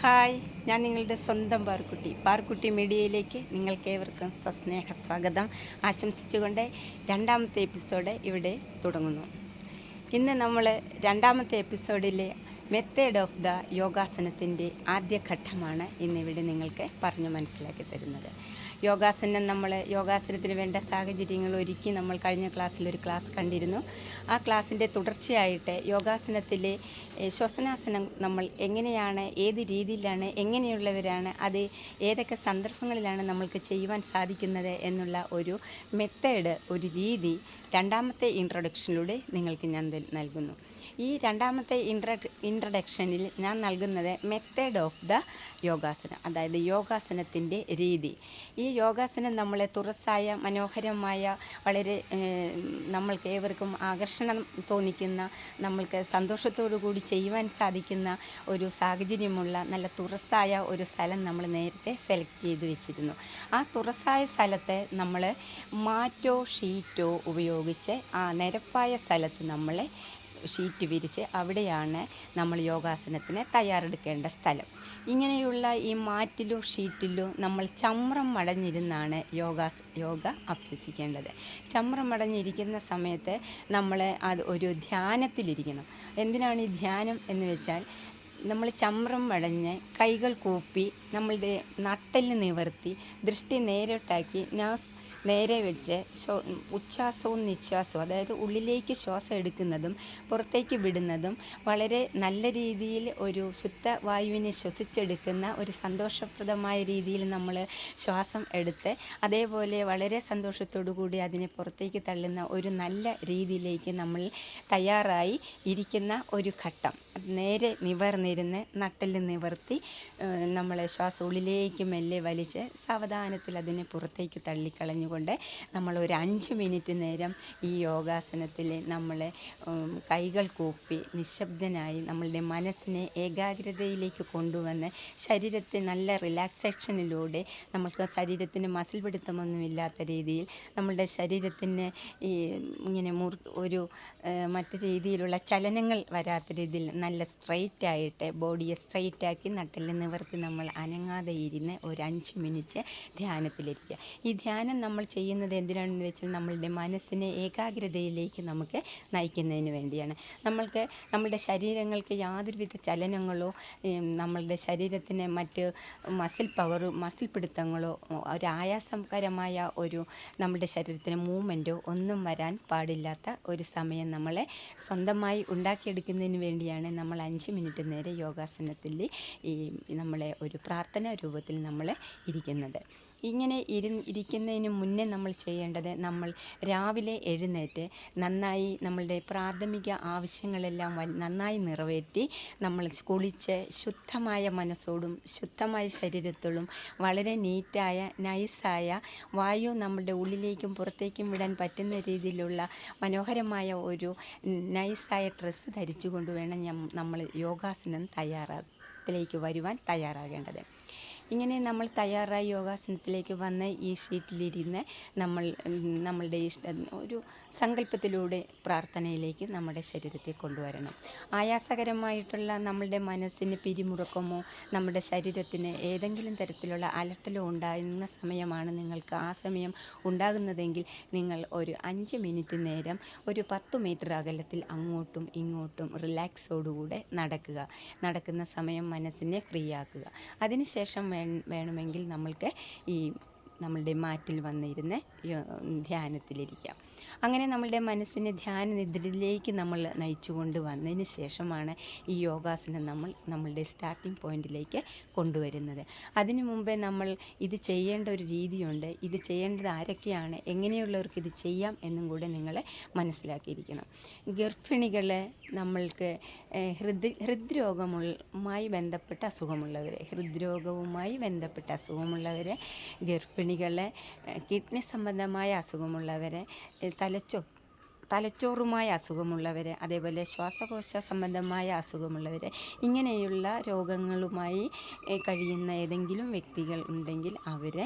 Hi, ഞാൻ നിങ്ങളുടെ സ്വന്തം പാർക്കുട്ടി മീഡിയയിലേക്ക് നിങ്ങൾക്കേവർക്കും സസ്നേഹ സ്വാഗതം ആശംസിച്ചുകൊണ്ട് രണ്ടാമത്തെ എപ്പിസോഡ് ഇവിടെ തുടങ്ങുന്നു. ഇന്ന് നമ്മൾ രണ്ടാമത്തെ എപ്പിസോഡിലെ മെത്തേഡ് ഓഫ് ദ യോഗാസനത്തിൻ്റെ ആദ്യ ഘട്ടമാണ് ഇന്നിവിടെ നിങ്ങൾക്ക് പറഞ്ഞു മനസ്സിലാക്കി തരുന്നത്. യോഗാസനത്തിന് വേണ്ട സാഹചര്യങ്ങൾ ഒരുക്കി നമ്മൾ കഴിഞ്ഞ ക്ലാസ്സിലൊരു ക്ലാസ് കണ്ടിരുന്നു. ആ ക്ലാസ്സിൻ്റെ തുടർച്ചയായിട്ട് യോഗാസനത്തിലെ ശ്വസനാസനം നമ്മൾ എങ്ങനെയാണ്, ഏത് രീതിയിലാണ്, എങ്ങനെയുള്ളവരാണ്, അത് ഏതൊക്കെ സന്ദർഭങ്ങളിലാണ് നമ്മൾക്ക് ചെയ്യുവാൻ സാധിക്കുന്നത് എന്നുള്ള ഒരു മെത്തേഡ്, ഒരു രീതി രണ്ടാമത്തെ ഇൻട്രൊഡക്ഷനിലൂടെ നിങ്ങൾക്ക് ഞാൻ നൽകുന്നു. ഈ രണ്ടാമത്തെ ഇൻട്രഡക്ഷനിൽ ഞാൻ നൽകുന്നത് മെത്തേഡ് ഓഫ് ദ യോഗാസനം, അതായത് യോഗാസനത്തിൻ്റെ രീതി. ഈ യോഗാസനം നമ്മളെ തുറസായ, മനോഹരമായ, വളരെ നമ്മൾക്ക് ഏവർക്കും ആകർഷണം തോന്നിക്കുന്ന, നമ്മൾക്ക് സന്തോഷത്തോടു കൂടി ചെയ്യുവാൻ സാധിക്കുന്ന ഒരു സാഹചര്യമുള്ള നല്ല തുറസായ ഒരു സ്ഥലം നമ്മൾ നേരത്തെ സെലക്ട് ചെയ്ത് വെച്ചിരുന്നു. ആ തുറസായ സ്ഥലത്ത് നമ്മൾ മാറ്റോ ഷീറ്റോ ഉപയോഗിച്ച് ആ നിരപ്പായ സ്ഥലത്ത് നമ്മൾ ഷീറ്റ് വിരിച്ച് അവിടെയാണ് നമ്മൾ യോഗാസനത്തിന് തയ്യാറെടുക്കേണ്ട സ്ഥലം. ഇങ്ങനെയുള്ള ഈ മാറ്റിലോ ഷീറ്റിലോ നമ്മൾ ചമ്രം മടഞ്ഞിരുന്നാണ് യോഗ അഭ്യസിക്കേണ്ടത്. ചമ്രം മടഞ്ഞിരിക്കുന്ന സമയത്ത് നമ്മൾ അത് ഒരു ധ്യാനത്തിലിരിക്കണം. എന്തിനാണ് ഈ ധ്യാനം എന്ന് വെച്ചാൽ, നമ്മൾ ചമ്രം മടഞ്ഞ് കൈകൾ കൂപ്പി നമ്മളുടെ നട്ടെല്ല് നിവർത്തി ദൃഷ്ടി നേരിട്ടാക്കി നേരെ വെച്ച് ഉച്ഛ്വാസവും നിശ്വാസവും, അതായത് ഉള്ളിലേക്ക് ശ്വാസം എടുക്കുന്നതും പുറത്തേക്ക് വിടുന്നതും വളരെ നല്ല രീതിയിൽ ഒരു ശുദ്ധവായുവിനെ ശ്വസിച്ചെടുക്കുന്ന ഒരു സന്തോഷപ്രദമായ രീതിയിൽ നമ്മൾ ശ്വാസം എടുത്ത് അതേപോലെ വളരെ സന്തോഷത്തോടു കൂടി അതിനെ പുറത്തേക്ക് തള്ളുന്ന ഒരു നല്ല രീതിയിലേക്ക് നമ്മൾ തയ്യാറായി ഇരിക്കുന്ന ഒരു ഘട്ടം. നേരെ നിവർന്നിരുന്ന് നട്ടെല്ല് നിവർത്തി നമ്മൾ ശ്വാസം ഉള്ളിലേക്ക് മെല്ലെ വലിച്ച് സാവധാനത്തിൽ അതിനെ പുറത്തേക്ക് തള്ളിക്കളഞ്ഞുകൊണ്ട് നമ്മൾ ഒരു 5 മിനിറ്റ് നേരം ഈ യോഗാസനത്തിൽ നമ്മൾ കൈകൾ കൂപ്പി നിശബ്ദനായി നമ്മളുടെ മനസ്സിനെ ഏകാഗ്രതയിലേക്ക് കൊണ്ടുവന്ന് ശരീരത്തെ നല്ല റിലാക്സേഷനിലൂടെ, നമ്മൾക്ക് ശരീരത്തിന് മസിൽ പിടുത്തമൊന്നുമില്ലാത്ത രീതിയിൽ, നമ്മളുടെ ശരീരത്തിന് ഈ ഇങ്ങനെ മറ്റു രീതിയിലുള്ള ചലനങ്ങൾ വരാത്ത രീതിയിൽ നല്ല സ്ട്രെയിറ്റ് ആയിട്ട് ബോഡിയെ സ്ട്രെയിറ്റ് ആക്കി നട്ടെല്ല് നിവർത്തി നമ്മൾ അനങ്ങാതെ ഇരുന്ന് ഒരു 5 മിനിറ്റ് ധ്യാനത്തിലിരിക്കുക. ഈ ധ്യാനം നമ്മൾ ചെയ്യുന്നത് എന്തിനാണെന്ന് വെച്ചാൽ നമ്മളുടെ മനസ്സിനെ ഏകാഗ്രതയിലേക്ക് നമുക്ക് നയിക്കുന്നതിന് വേണ്ടിയാണ്. നമ്മളുടെ ശരീരങ്ങൾക്ക് യാതൊരുവിധ ചലനങ്ങളോ നമ്മളുടെ ശരീരത്തിന് മറ്റ് മസിൽ പിടുത്തങ്ങളോ ഒരു ആയാസകരമായ നമ്മുടെ ശരീരത്തിന് മൂവ്മെൻറ്റോ ഒന്നും വരാൻ പാടില്ലാത്ത ഒരു സമയം നമ്മളെ സ്വന്തമായി ഉണ്ടാക്കിയെടുക്കുന്നതിന് വേണ്ടിയാണ് നമ്മൾ 5 മിനിറ്റ് നേരെ യോഗാസനത്തിൽ നമ്മളെ ഒരു പ്രാർത്ഥനാ രൂപത്തിൽ നമ്മൾ ഇരിക്കുന്നത്. ഇങ്ങനെ ഇരിക്കുന്നതിന് മുന്നേ നമ്മൾ ചെയ്യേണ്ടത്, നമ്മൾ രാവിലെ എഴുന്നേറ്റ് നന്നായി നമ്മളുടെ പ്രാഥമിക ആവശ്യങ്ങളെല്ലാം നന്നായി നിറവേറ്റി നമ്മൾ കുളിച്ച് ശുദ്ധമായ മനസ്സോടും ശുദ്ധമായ ശരീരത്തോടും വളരെ നീറ്റായ നൈസായ വായു നമ്മളുടെ ഉള്ളിലേക്കും പുറത്തേക്കും വിടാൻ പറ്റുന്ന രീതിയിലുള്ള മനോഹരമായ ഒരു നൈസായ ഡ്രസ്സ് ധരിച്ചുകൊണ്ട് വേണം നമ്മൾ യോഗാസനത്തിലേക്ക് വരുവാൻ തയ്യാറാകേണ്ടത്. ഇങ്ങനെ നമ്മൾ തയ്യാറായി യോഗാസനത്തിലേക്ക് വന്ന് ഈ ഷീറ്റിലിരുന്ന് നമ്മളുടെ ഒരു സങ്കല്പത്തിലൂടെ പ്രാർത്ഥനയിലേക്ക് നമ്മുടെ ശരീരത്തെ കൊണ്ടുവരണം. ആയാസകരമായിട്ടുള്ള നമ്മളുടെ മനസ്സിന് പിരിമുറുക്കമോ നമ്മുടെ ശരീരത്തിന് ഏതെങ്കിലും തരത്തിലുള്ള അലട്ടലോ ഉണ്ടാകുന്ന സമയമാണ് നിങ്ങൾക്ക് ആ സമയം ഉണ്ടാകുന്നതെങ്കിൽ, നിങ്ങൾ ഒരു 5 മിനിറ്റ് നേരം ഒരു 10 മീറ്റർ അകലത്തിൽ അങ്ങോട്ടും ഇങ്ങോട്ടും റിലാക്സോടുകൂടെ നടക്കുന്ന സമയം മനസ്സിനെ ഫ്രീ ആക്കുക. അതിനുശേഷം വേണമെങ്കിൽ നമ്മൾക്ക് നമ്മളുടെ മാറ്റിൽ വന്നിരുന്ന് ധ്യാനത്തിലിരിക്കാം. അങ്ങനെ നമ്മളുടെ മനസ്സിനെ ധ്യാനനിദ്രയിലേക്ക് നമ്മൾ നയിച്ചു കൊണ്ട് വന്നതിന് ശേഷമാണ് ഈ യോഗാസനം നമ്മളുടെ സ്റ്റാർട്ടിംഗ് പോയിന്റിലേക്ക് കൊണ്ടുവരുന്നത്. അതിനു മുമ്പേ നമ്മൾ ഇത് ചെയ്യേണ്ട ഒരു രീതിയുണ്ട്. ഇത് ചെയ്യേണ്ടത് ആരൊക്കെയാണ്, എങ്ങനെയുള്ളവർക്ക് ഇത് ചെയ്യാം എന്നും കൂടെ നിങ്ങൾ മനസ്സിലാക്കിയിരിക്കണം. ഗർഭിണികൾ, നമ്മൾക്ക് ഹൃദ്രോഗവുമായി ബന്ധപ്പെട്ട അസുഖമുള്ളവർ, ഗർഭിണികൾ, കിഡ്നി സംബന്ധമായ അസുഖമുള്ളവർ, തലച്ചോറുമായ അസുഖമുള്ളവർ, അതേപോലെ ശ്വാസകോശ സംബന്ധമായ അസുഖമുള്ളവർ, ഇങ്ങനെയുള്ള രോഗങ്ങളുമായി കഴിയുന്ന ഏതെങ്കിലും വ്യക്തികൾ ഉണ്ടെങ്കിൽ അവരെ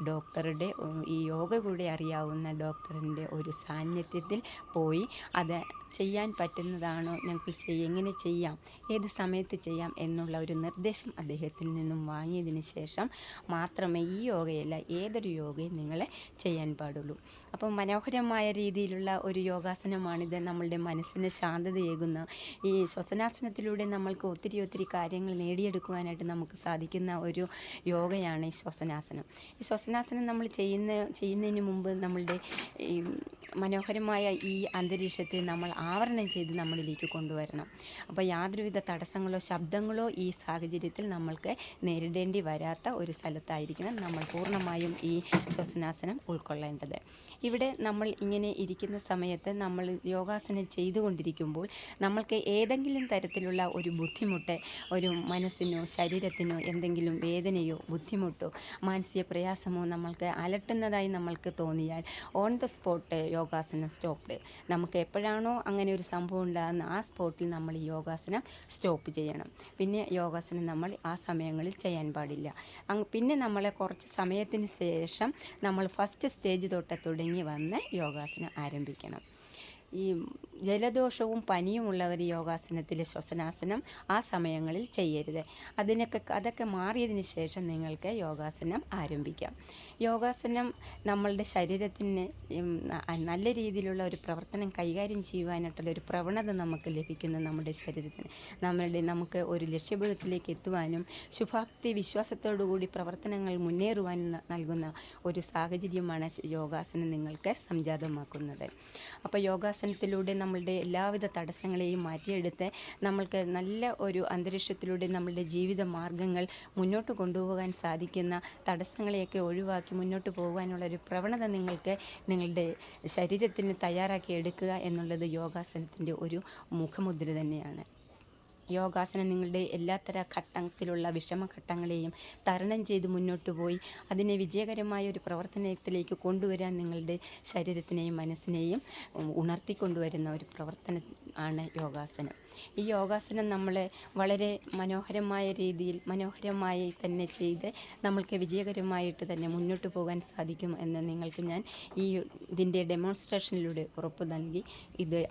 ഡോക്ടറുടെ ഈ യോഗ കൂടെ അറിയാവുന്ന ഡോക്ടറിൻ്റെ ഒരു സാന്നിധ്യത്തിൽ പോയി അത് ചെയ്യാൻ പറ്റുന്നതാണോ, ഞങ്ങൾക്ക് എങ്ങനെ ചെയ്യാം, ഏത് സമയത്ത് ചെയ്യാം എന്നുള്ള ഒരു നിർദ്ദേശം അദ്ദേഹത്തിൽ നിന്നും വാങ്ങിയതിന് ശേഷം മാത്രമേ ഈ യോഗയല്ല ഏതൊരു യോഗയും നിങ്ങൾ ചെയ്യാൻ പാടുള്ളൂ. അപ്പം മനോഹരമായ രീതിയിലുള്ള ഒരു യോഗാസനമാണിത്. നമ്മളുടെ മനസ്സിന് ശാന്തതയേകുന്ന ഈ ശ്വസനാസനത്തിലൂടെ നമ്മൾക്ക് ഒത്തിരി കാര്യങ്ങൾ നേടിയെടുക്കുവാനായിട്ട് നമുക്ക് സാധിക്കുന്ന ഒരു യോഗയാണ് ഈ ശ്വസനാസനം. ഈ ശ്വസനാസനം നമ്മൾ ചെയ്യുന്നതിന് മുമ്പ് നമ്മളുടെ ഈ മനോഹരമായ ഈ അന്തരീക്ഷത്തെ നമ്മൾ ആവരണം ചെയ്ത് നമ്മളിലേക്ക് കൊണ്ടുവരണം. അപ്പോൾ യാതൊരുവിധ തടസ്സങ്ങളോ ശബ്ദങ്ങളോ ഈ സാഹചര്യത്തിൽ നമ്മൾക്ക് നേരിടേണ്ടി വരാത്ത ഒരു സ്ഥലത്തായിരിക്കണം നമ്മൾ പൂർണ്ണമായും ഈ ശ്വസനാസനം ഉൾക്കൊള്ളേണ്ടത്. ഇവിടെ നമ്മൾ ഇങ്ങനെ ഇരിക്കുന്ന സമയത്ത് നമ്മൾ യോഗാസനം ചെയ്തുകൊണ്ടിരിക്കുമ്പോൾ നമ്മൾക്ക് ഏതെങ്കിലും തരത്തിലുള്ള ഒരു ബുദ്ധിമുട്ട്, ഒരു മനസ്സിനോ ശരീരത്തിനോ എന്തെങ്കിലും വേദനയോ ബുദ്ധിമുട്ടോ മാനസിക പ്രയാസമോ നമ്മൾക്ക് അലട്ടുന്നതായി നമ്മൾക്ക് തോന്നിയാൽ ഓൺ ദ സ്പോട്ട് യോഗാസനം സ്റ്റോപ്പ്. നമുക്ക് എപ്പോഴാണോ അങ്ങനെ ഒരു സംഭവം ഉണ്ടാകുന്ന ആ സ്പോട്ടിൽ നമ്മൾ ഈ യോഗാസനം സ്റ്റോപ്പ് ചെയ്യണം. പിന്നെ യോഗാസനം നമ്മൾ ആ സമയങ്ങളിൽ ചെയ്യാൻ പാടില്ല. പിന്നെ നമ്മളെ കുറച്ച് സമയത്തിന് ശേഷം നമ്മൾ ഫസ്റ്റ് സ്റ്റേജ് തൊട്ട് തുടങ്ങി വന്ന് യോഗാസനം ആരംഭിക്കണം. ഈ ജലദോഷവും പനിയുമുള്ളവർ യോഗാസനത്തിൽ ശ്വസനാസനം ആ സമയങ്ങളിൽ ചെയ്യരുത്. അതൊക്കെ മാറിയതിന് ശേഷം നിങ്ങൾക്ക് യോഗാസനം ആരംഭിക്കാം. യോഗാസനം നമ്മളുടെ ശരീരത്തിന് നല്ല രീതിയിലുള്ള ഒരു പ്രവർത്തനം കൈകാര്യം ചെയ്യുവാനായിട്ടുള്ള ഒരു പ്രവണത നമുക്ക് ലഭിക്കുന്നു. നമ്മുടെ ശരീരത്തിന് നമുക്ക് ഒരു ലക്ഷ്യബോധത്തിലേക്ക് എത്തുവാനും ശുഭാപ്തി വിശ്വാസത്തോടുകൂടി പ്രവർത്തനങ്ങൾ മുന്നേറുവാനും നൽകുന്ന ഒരു സാഹചര്യമാണ് യോഗാസനം നിങ്ങൾക്ക് സംജാതമാക്കുന്നത്. അപ്പോൾ യോഗാസനത്തിലൂടെ നമ്മളുടെ എല്ലാവിധ തടസ്സങ്ങളെയും മാറ്റിയെടുത്ത് നമ്മൾക്ക് നല്ല ഒരു അന്തരീക്ഷത്തിലൂടെ നമ്മളുടെ ജീവിത മാർഗങ്ങൾ മുന്നോട്ട് കൊണ്ടുപോകാൻ സാധിക്കുന്ന തടസ്സങ്ങളെയൊക്കെ ഒഴിവാക്കി മുന്നോട്ട് പോകുവാനുള്ളൊരു പ്രവണത നിങ്ങളുടെ ശരീരത്തിന് തയ്യാറാക്കി എടുക്കുക എന്നുള്ളത് യോഗാസനത്തിൻ്റെ ഒരു മുഖമുദ്ര തന്നെയാണ്. യോഗാസനം നിങ്ങളുടെ എല്ലാത്തര ഘട്ടത്തിലുള്ള വിഷമഘട്ടങ്ങളെയും തരണം ചെയ്ത് മുന്നോട്ട് പോയി അതിനെ വിജയകരമായ ഒരു പ്രവർത്തനത്തിലേക്ക് കൊണ്ടുവരാൻ നിങ്ങളുടെ ശരീരത്തിനെയും മനസ്സിനെയും ഉണർത്തിക്കൊണ്ടുവരുന്ന ഒരു പ്രവർത്തനം ആണ് യോഗാസനം. ഈ യോഗാസനം നമ്മളെ വളരെ മനോഹരമായി തന്നെ ചെയ്ത് നമ്മൾക്ക് വിജയകരമായിട്ട് തന്നെ മുന്നോട്ട് പോകാൻ സാധിക്കും എന്ന് നിങ്ങൾക്ക് ഞാൻ ഇതിൻ്റെ ഡെമോൺസ്ട്രേഷനിലൂടെ ഉറപ്പ് നൽകി.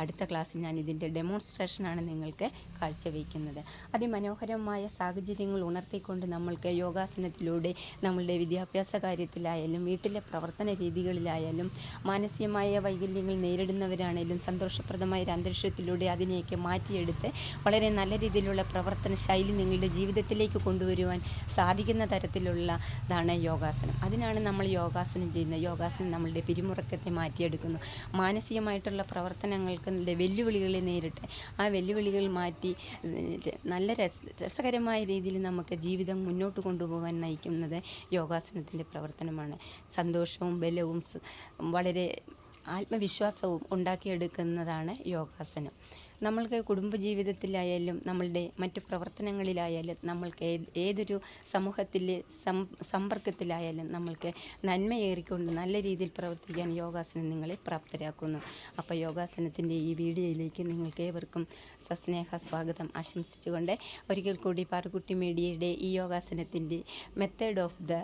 അടുത്ത ക്ലാസ്സിൽ ഞാൻ ഇതിൻ്റെ ഡെമോൺസ്ട്രേഷനാണ് നിങ്ങൾക്ക് കാഴ്ചവെക്കുന്നത്. അതിമനോഹരമായ സാഹചര്യങ്ങൾ ഉണർത്തിക്കൊണ്ട് നമ്മൾക്ക് യോഗാസനത്തിലൂടെ നമ്മളുടെ വിദ്യാഭ്യാസ കാര്യത്തിലായാലും വീട്ടിലെ പ്രവർത്തന രീതികളിലായാലും മാനസികമായ വൈകല്യങ്ങൾ നേരിടുന്നവരാണെങ്കിലും സന്തോഷപ്രദമായ ഒരു അന്തരീക്ഷത്തിലൂടെ അതിനെയൊക്കെ മാറ്റിയെടുത്ത് വളരെ നല്ല രീതിയിലുള്ള പ്രവർത്തന ശൈലി നിങ്ങളുടെ ജീവിതത്തിലേക്ക് കൊണ്ടുവരുവാൻ സാധിക്കുന്ന തരത്തിലുള്ളതാണ് യോഗാസനം. അതിനാണ് നമ്മൾ യോഗാസനം ചെയ്യുന്നത്. യോഗാസനം നമ്മളുടെ പിരിമുറുക്കത്തെ മാറ്റിയെടുക്കുന്നു. മാനസികമായിട്ടുള്ള പ്രവർത്തനങ്ങൾക്ക് വെല്ലുവിളികളെ നേരിട്ട് ആ വെല്ലുവിളികൾ മാറ്റി നല്ല രസകരമായ രീതിയിൽ നമുക്ക് ജീവിതം മുന്നോട്ട് കൊണ്ടുപോകാൻ നയിക്കുന്നത് യോഗാസനത്തിൻ്റെ പ്രവർത്തനമാണ്. സന്തോഷവും ബലവും വളരെ ആത്മവിശ്വാസവും ഉണ്ടാക്കിയെടുക്കുന്നതാണ് യോഗാസനം. നമ്മൾക്ക് കുടുംബജീവിതത്തിലായാലും നമ്മളുടെ മറ്റു പ്രവർത്തനങ്ങളിലായാലും നമ്മൾക്ക് ഏതൊരു സമൂഹത്തിലെ സമ്പർക്കത്തിലായാലും നമ്മൾക്ക് നന്മയേറിക്കൊണ്ട് നല്ല രീതിയിൽ പ്രവർത്തിക്കാൻ യോഗാസനം നിങ്ങളെ പ്രാപ്തരാക്കുന്നു. അപ്പോൾ യോഗാസനത്തിൻ്റെ ഈ വീഡിയോയിലേക്ക് നിങ്ങൾക്ക് ഏവർക്കും സസ്നേഹ സ്വാഗതം ആശംസിച്ചുകൊണ്ട് ഒരിക്കൽ കൂടി പാറുക്കുട്ടി മീഡിയയുടെ ഈ യോഗാസനത്തിൻ്റെ മെത്തേഡ് ഓഫ് ദ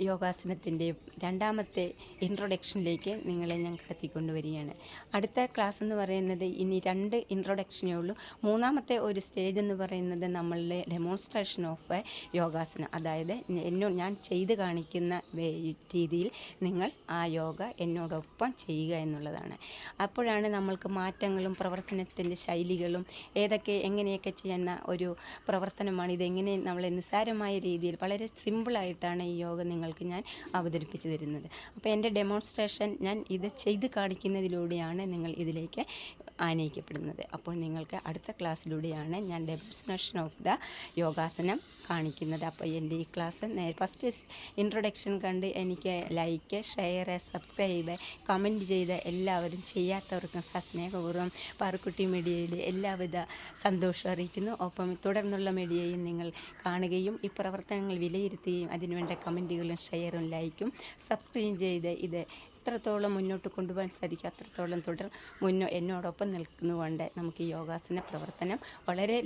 യോഗാസനത്തിൻ്റെ രണ്ടാമത്തെ ഇൻട്രൊഡക്ഷനിലേക്ക് നിങ്ങളെ ഞാൻ കടത്തിക്കൊണ്ടുവരികയാണ്. അടുത്ത ക്ലാസ് എന്ന് പറയുന്നത് ഇനി 2 ഇൻട്രൊഡക്ഷനേ ഉള്ളൂ. മൂന്നാമത്തെ ഒരു സ്റ്റേജ് എന്ന് പറയുന്നത് നമ്മളുടെ ഡെമോൺസ്ട്രേഷൻ ഓഫ് യോഗാസനം. അതായത് ഞാൻ ചെയ്ത് കാണിക്കുന്ന രീതിയിൽ നിങ്ങൾ ആ യോഗ എന്നോടൊപ്പം ചെയ്യുക എന്നുള്ളതാണ്. അപ്പോഴാണ് നമ്മൾക്ക് മാറ്റങ്ങളും പ്രവർത്തനത്തിൻ്റെ ശൈലികളും എങ്ങനെയൊക്കെ ചെയ്യുന്ന ഒരു പ്രവർത്തനമാണ്. ഇതെങ്ങനെ നമ്മളെ നിസ്സാരമായ രീതിയിൽ വളരെ സിമ്പിളായിട്ടാണ് ഈ യോഗ നിങ്ങൾക്ക് ഞാൻ അവതരിപ്പിച്ചു തരുന്നത്. അപ്പോൾ എൻ്റെ ഡെമോൺസ്ട്രേഷൻ ഞാൻ ഇത് ചെയ്ത് കാണിക്കുന്നതിലൂടെയാണ് നിങ്ങൾ ഇതിലേക്ക് ആനയിക്കപ്പെടുന്നത്. അപ്പോൾ നിങ്ങൾക്ക് അടുത്ത ക്ലാസ്സിലൂടെയാണ് ഞാൻ ഡെമോൺസ്ട്രേഷൻ ഓഫ് ദ യോഗാസനം കാണിക്കുന്നത്. അപ്പോൾ എൻ്റെ ഈ ക്ലാസ് ഫസ്റ്റ് ഇൻട്രൊഡക്ഷൻ കണ്ട് എനിക്ക് ലൈക്ക്, ഷെയർ, സബ്സ്ക്രൈബ്, കമൻറ്റ് ചെയ്ത് എല്ലാവരും ചെയ്യാത്തവർക്കും സസ്നേഹപൂർവ്വം പാറുക്കുട്ടി മീഡിയയുടെ എല്ലാവിധ സന്തോഷം അറിയിക്കുന്നു. ഒപ്പം തുടർന്നുള്ള മീഡിയയും നിങ്ങൾ കാണുകയും ഈ പ്രവർത്തനങ്ങൾ വിലയിരുത്തുകയും അതിനുവേണ്ട കമൻറ്റുകളും ഷെയറും ലൈക്കും സബ്സ്ക്രൈബ് ചെയ്ത് ഇത് എത്രത്തോളം മുന്നോട്ട് കൊണ്ടുപോകാൻ സാധിക്കും അത്രത്തോളം എന്നോടൊപ്പം നിൽക്കുന്നുകൊണ്ട് നമുക്ക് ഈ യോഗാസന പ്രവർത്തനം വളരെ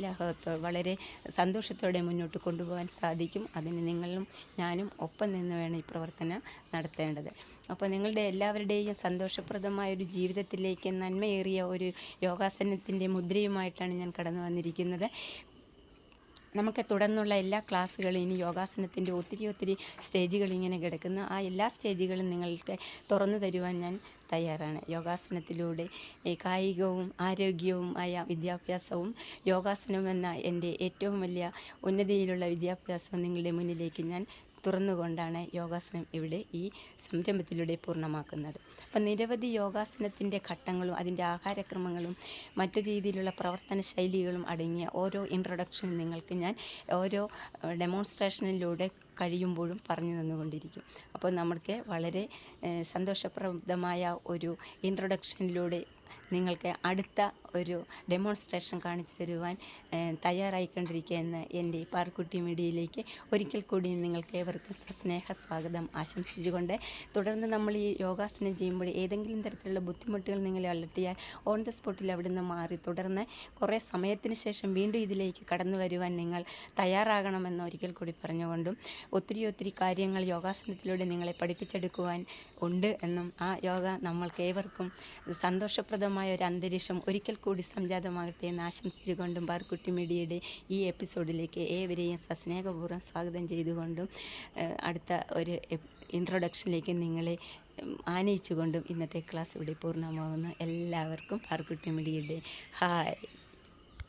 വളരെ സന്തോഷത്തോടെ മുന്നോട്ട് കൊണ്ടുപോകാൻ സാധിക്കും. അതിന് നിങ്ങളും ഞാനും ഒപ്പം നിന്ന് വേണം ഈ പ്രവർത്തനം നടത്തേണ്ടത്. അപ്പോൾ നിങ്ങളുടെ എല്ലാവരുടെയും സന്തോഷപ്രദമായൊരു ജീവിതത്തിലേക്ക് നന്മയേറിയ ഒരു യോഗാസനത്തിൻ്റെ മുദ്രയുമായിട്ടാണ് ഞാൻ കടന്നു വന്നിരിക്കുന്നത്. നമുക്ക് തുടർന്നുള്ള എല്ലാ ക്ലാസ്സുകളും ഇനി യോഗാസനത്തിൻ്റെ ഒത്തിരി സ്റ്റേജുകൾ ഇങ്ങനെ കിടക്കുന്നു. ആ എല്ലാ സ്റ്റേജുകളും നിങ്ങൾക്ക് തുറന്നു തരുവാൻ ഞാൻ തയ്യാറാണ്. യോഗാസനത്തിലൂടെ കായികവും ആരോഗ്യവും ആയ വിദ്യാഭ്യാസവും യോഗാസനം എന്ന എൻ്റെ ഏറ്റവും വലിയ ഉന്നതിയിലുള്ള വിദ്യാഭ്യാസവും നിങ്ങളുടെ മുന്നിലേക്ക് ഞാൻ തുറന്നുകൊണ്ടാണ് യോഗാസനം ഇവിടെ ഈ സംരംഭത്തിലൂടെ പൂർണ്ണമാക്കുന്നത്. അപ്പം നിരവധി യോഗാസനത്തിൻ്റെ ഘട്ടങ്ങളും അതിൻ്റെ ആഹാരക്രമങ്ങളും മറ്റു രീതിയിലുള്ള പ്രവർത്തന ശൈലികളും അടങ്ങിയ ഓരോ ഇൻട്രൊഡക്ഷനും നിങ്ങൾക്ക് ഞാൻ ഓരോ ഡെമോൺസ്ട്രേഷനിലൂടെ കഴിയുമ്പോഴും പറഞ്ഞു തന്നുകൊണ്ടിരിക്കും. അപ്പോൾ നമുക്ക് വളരെ സന്തോഷപ്രദമായ ഒരു ഇൻട്രൊഡക്ഷനിലൂടെ നിങ്ങൾക്ക് അടുത്ത ഒരു ഡെമോൺസ്ട്രേഷൻ കാണിച്ചു തരുവാൻ തയ്യാറായിക്കൊണ്ടിരിക്കുകയെന്ന് എൻ്റെ പാർക്കുട്ടി മീഡിയയിലേക്ക് ഒരിക്കൽ കൂടി നിങ്ങൾക്ക് ഏവർക്കും സ്നേഹ സ്വാഗതം ആശംസിച്ചുകൊണ്ട്, തുടർന്ന് നമ്മൾ ഈ യോഗാസനം ചെയ്യുമ്പോൾ ഏതെങ്കിലും തരത്തിലുള്ള ബുദ്ധിമുട്ടുകൾ നിങ്ങളെ അലട്ടിയാൽ ഓൺ ദ സ്പോട്ടിൽ അവിടെ നിന്ന് മാറി തുടർന്ന് കുറേ സമയത്തിന് ശേഷം വീണ്ടും ഇതിലേക്ക് കടന്നു വരുവാൻ നിങ്ങൾ തയ്യാറാകണമെന്ന് ഒരിക്കൽ കൂടി പറഞ്ഞുകൊണ്ടും, ഒത്തിരി കാര്യങ്ങൾ യോഗാസനത്തിലൂടെ നിങ്ങളെ പഠിപ്പിച്ചെടുക്കുവാൻ ഉണ്ട് എന്നും ആ യോഗ നമ്മൾക്ക് ഏവർക്കും സന്തോഷപ്രദമായ ഒരു അന്തരീക്ഷം ഒരിക്കൽ കൂടി സംജാതമാകട്ടെ എന്ന് ആശംസിച്ചുകൊണ്ടും പാർക്കുട്ടി മീഡിയയുടെ ഈ എപ്പിസോഡിലേക്ക് ഏവരെയും സസ്നേഹപൂർവ്വം സ്വാഗതം ചെയ്തുകൊണ്ടും അടുത്ത ഒരു ഇൻട്രൊഡക്ഷനിലേക്ക് നിങ്ങളെ ആനയിച്ചുകൊണ്ടും ഇന്നത്തെ ക്ലാസ് ഇവിടെ പൂർണ്ണമാകുന്നു. എല്ലാവർക്കും പാർക്കുട്ടി മീഡിയയുടെ ഹായ്.